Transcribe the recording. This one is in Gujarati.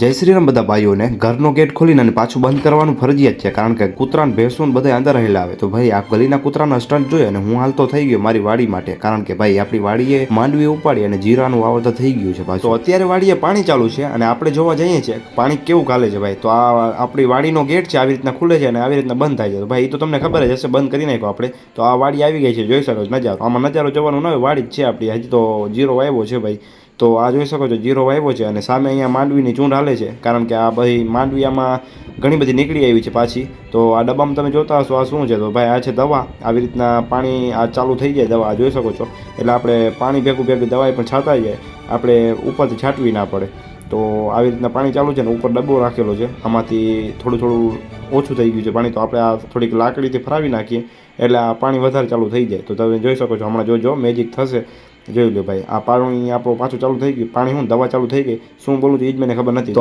જય શ્રી રામ બધા ભાઈઓને ઘરનો ગેટ ખોલીને અને પાછું બંધ કરવાનું ફરજિયાત છે, કારણ કે કૂતરાને ભેંસું બધા અંદર રહેલા આવે. તો ભાઈ આ ગલીના કૂતરાના સ્ટન્ટ જોઈએ અને હું હાલતો થઈ ગયો મારી વાડી માટે, કારણ કે ભાઈ આપણી વાડીએ માંડવી ઉપાડી અને જીરાનું વાવતર થઈ ગયું છે પાછું. તો અત્યારે વાડીએ પાણી ચાલુ છે અને આપણે જોવા જઈએ છીએ પાણી કેવું ચાલે છે ભાઈ. તો આ આપણી વાડીનો ગેટ છે, આવી રીતના ખુલે છે અને આવી રીતના બંધ થાય છે. તો ભાઈ એ તો તમને ખબર જ હશે, બંધ કરી નાખ્યો આપણે. તો આ વાડી આવી ગઈ છે, જોઈ શકો છો નજારો. આમાં નજારો જોવાનું ન હોય, વાડી જ છે આપણી. હજી તો જીરો આવ્યો છે ભાઈ. તો આ જોઈ શકો છો જીરો આવ્યો છે અને સામે અહીંયા માંડવીની ચૂંડ હાલે છે, કારણ કે આ ભાઈ માંડવી આમાં ઘણી બધી નીકળી આવી છે પાછી. તો આ ડબ્બામાં તમે જોતા હશો આ શું છે, તો ભાઈ આ છે દવા. આવી રીતના પાણી આ ચાલુ થઈ જાય દવા, જોઈ શકો છો. એટલે આપણે પાણી ભેગું ભેગું દવાઈ પણ છાંટાઈ જાય, આપણે ઉપરથી છાંટવી ના પડે. તો આવી રીતના પાણી ચાલુ છે ને ઉપર ડબ્બો રાખેલો છે, આમાંથી થોડું થોડું ઓછું થઈ ગયું છે પાણી. તો આપણે આ થોડીક લાકડીથી ફરાવી નાખીએ એટલે આ પાણી વધારે ચાલુ થઈ જાય. તો તમે જોઈ શકો છો, હમણાં જોજો મેજિક થશે, જોઈ લો ભાઈ. આ પાણી આપણું પાછું ચાલુ થઈ ગયું. પાણી હું દવા ચાલુ થઈ ગઈ, શું બોલું છું એ જ મને ખબર નથી.